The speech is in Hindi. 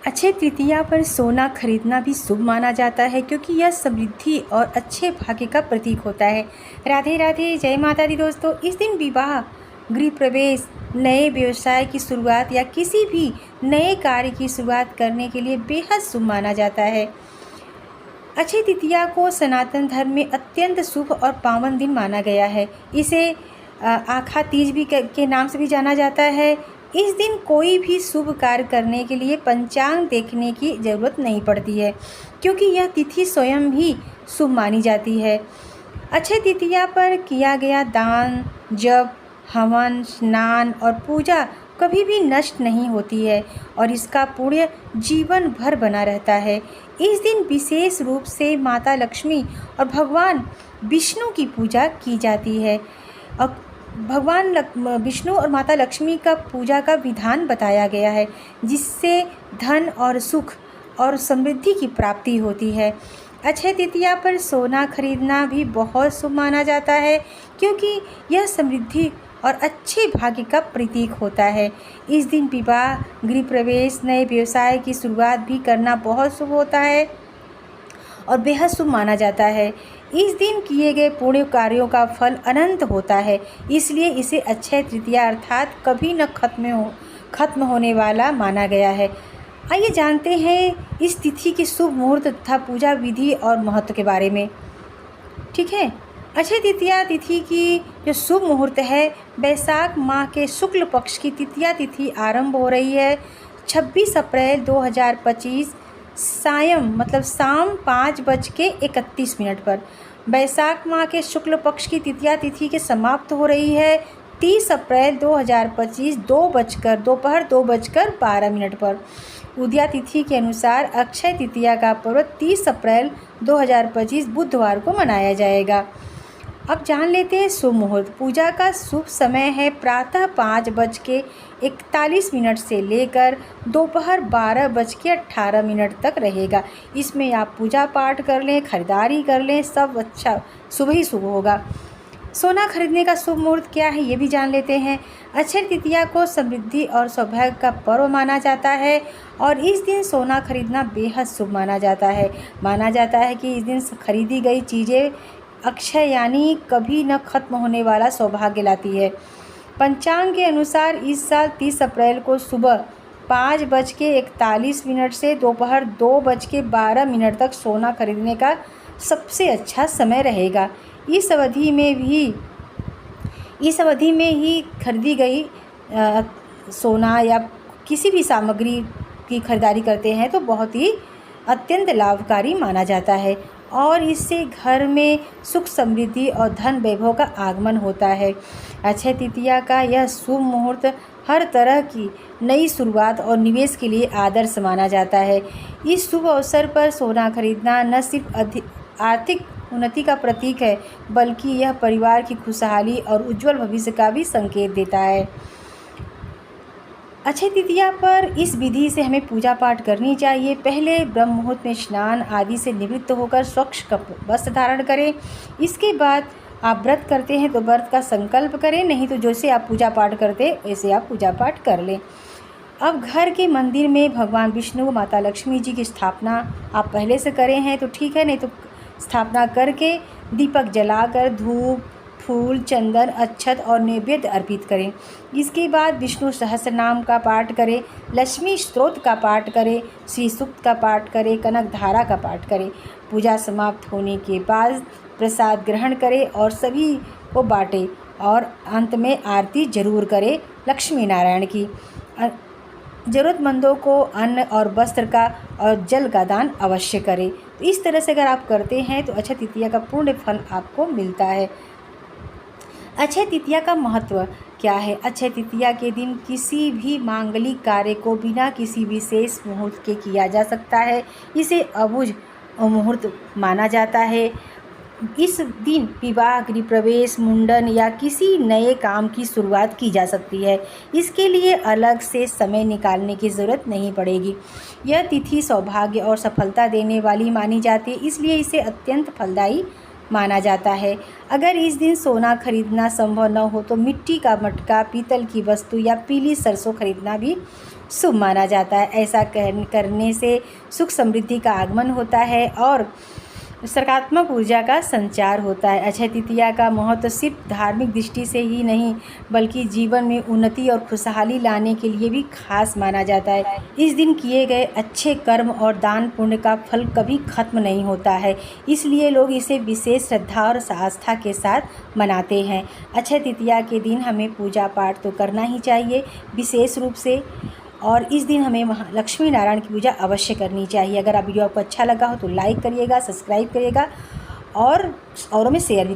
अक्षय तृतीया पर सोना खरीदना भी शुभ माना जाता है क्योंकि यह समृद्धि और अच्छे भाग्य का प्रतीक होता है। राधे राधे, जय माता दी दोस्तों। इस दिन विवाह, गृह प्रवेश, नए व्यवसाय की शुरुआत या किसी भी नए कार्य की शुरुआत करने के लिए बेहद शुभ माना जाता है। अक्षय तृतीया को सनातन धर्म में अत्यंत शुभ और पावन दिन माना गया है। इसे आखा तीज भी के नाम से भी जाना जाता है। इस दिन कोई भी शुभ कार्य करने के लिए पंचांग देखने की ज़रूरत नहीं पड़ती है क्योंकि यह तिथि स्वयं भी शुभ मानी जाती है। अक्षय तृतीया पर किया गया दान, जप, हवन, स्नान और पूजा कभी भी नष्ट नहीं होती है और इसका पुण्य जीवन भर बना रहता है। इस दिन विशेष रूप से माता लक्ष्मी और भगवान विष्णु की पूजा की जाती है और भगवान विष्णु और माता लक्ष्मी का पूजा का विधान बताया गया है जिससे धन और सुख और समृद्धि की प्राप्ति होती है। अक्षय तृतीया पर सोना खरीदना भी बहुत शुभ माना जाता है क्योंकि यह समृद्धि और अच्छे भाग्य का प्रतीक होता है। इस दिन विवाह, गृह प्रवेश, नए व्यवसाय की शुरुआत भी करना बहुत शुभ होता है और बेहद शुभ माना जाता है। इस दिन किए गए पुण्य कार्यों का फल अनंत होता है, इसलिए इसे अक्षय तृतीया अर्थात कभी न खत्म होने वाला माना गया है। आइए जानते हैं इस तिथि के शुभ मुहूर्त तथा पूजा विधि और महत्व के बारे में। ठीक है, अक्षय तृतीया तिथि की जो शुभ मुहूर्त है, बैसाख माह के शुक्ल पक्ष की तृतीया तिथि आरंभ हो रही है 26 अप्रैल 2025 शाम 5:31 पर। बैसाख माह के शुक्ल पक्ष की तृतीया तिथि के समाप्त हो रही है 30 अप्रैल 2025 दोपहर 2:12 पर। उदया तिथि के अनुसार अक्षय तृतीया का पर्व 30 अप्रैल 2025 बुधवार को मनाया जाएगा। अब जान लेते हैं शुभ मुहूर्त। पूजा का शुभ समय है प्रातः 5:41 से लेकर दोपहर 12:18 तक रहेगा। इसमें आप पूजा पाठ कर लें, खरीदारी कर लें, सब अच्छा शुभ ही शुभ होगा। सोना खरीदने का शुभ मुहूर्त क्या है ये भी जान लेते हैं। अक्षय तृतीया को समृद्धि और सौभाग्य का पर्व माना जाता है और इस दिन सोना खरीदना बेहद शुभ माना जाता है। माना जाता है कि इस दिन खरीदी गई चीज़ें अक्षय यानी कभी न खत्म होने वाला सौभाग्य लाती है। पंचांग के अनुसार इस साल 30 अप्रैल को सुबह 5:41 से दोपहर 2:12 तक सोना खरीदने का सबसे अच्छा समय रहेगा। इस अवधि में ही खरीदी गई सोना या किसी भी सामग्री की खरीदारी करते हैं तो बहुत ही अत्यंत लाभकारी माना जाता है और इससे घर में सुख, समृद्धि और धन वैभव का आगमन होता है। अक्षय तृतीया का यह शुभ मुहूर्त हर तरह की नई शुरुआत और निवेश के लिए आदर्श माना जाता है। इस शुभ अवसर पर सोना खरीदना न सिर्फ आर्थिक उन्नति का प्रतीक है बल्कि यह परिवार की खुशहाली और उज्जवल भविष्य का भी संकेत देता है। अक्षय तृतीया पर इस विधि से हमें पूजा पाठ करनी चाहिए। पहले ब्रह्म मुहूर्त में स्नान आदि से निवृत्त होकर स्वच्छ वस्त्र धारण करें। इसके बाद आप व्रत करते हैं तो व्रत का संकल्प करें, नहीं तो जैसे आप पूजा पाठ करते वैसे आप पूजा पाठ कर लें। अब घर के मंदिर में भगवान विष्णु, माता लक्ष्मी जी की स्थापना आप पहले से करें हैं तो ठीक है, नहीं तो स्थापना करके दीपक जलाकर धूप, फूल, चंदन, अक्षत और नैवेद्य अर्पित करें। इसके बाद विष्णु सहस्त्र नाम का पाठ करें, लक्ष्मी स्तोत्र का पाठ करें, श्री सूक्त का पाठ करें, कनक धारा का पाठ करें। पूजा समाप्त होने के बाद प्रसाद ग्रहण करें और सभी को बांटें और अंत में आरती जरूर करें लक्ष्मी नारायण की। ज़रूरतमंदों को अन्न और वस्त्र का और जल का दान अवश्य करें। तो इस तरह से अगर आप करते हैं तो अक्षय तृतीया का पूर्ण फल आपको मिलता है। अक्षय तृतीया का महत्व क्या है? अक्षय तृतीया के दिन किसी भी मांगलिक कार्य को बिना किसी विशेष मुहूर्त के किया जा सकता है। इसे अबुझ मुहूर्त माना जाता है। इस दिन विवाह, गृह प्रवेश, मुंडन या किसी नए काम की शुरुआत की जा सकती है। इसके लिए अलग से समय निकालने की ज़रूरत नहीं पड़ेगी। यह तिथि सौभाग्य और सफलता देने वाली मानी जाती है, इसलिए इसे अत्यंत फलदायी माना जाता है। अगर इस दिन सोना खरीदना संभव न हो तो मिट्टी का मटका, पीतल की वस्तु या पीली सरसों खरीदना भी शुभ माना जाता है। ऐसा करने से सुख समृद्धि का आगमन होता है और सकारात्मक ऊर्जा का संचार होता है। अक्षय तृतीया का महत्व सिर्फ धार्मिक दृष्टि से ही नहीं बल्कि जीवन में उन्नति और खुशहाली लाने के लिए भी खास माना जाता है। इस दिन किए गए अच्छे कर्म और दान पुण्य का फल कभी खत्म नहीं होता है, इसलिए लोग इसे विशेष श्रद्धा और आस्था के साथ मनाते हैं। अक्षय तृतीया के दिन हमें पूजा पाठ तो करना ही चाहिए विशेष रूप से, और इस दिन हमें लक्ष्मी नारायण की पूजा अवश्य करनी चाहिए। अगर आप वीडियो आपको अच्छा लगा हो तो लाइक करिएगा, सब्सक्राइब करिएगा और औरों में शेयर भी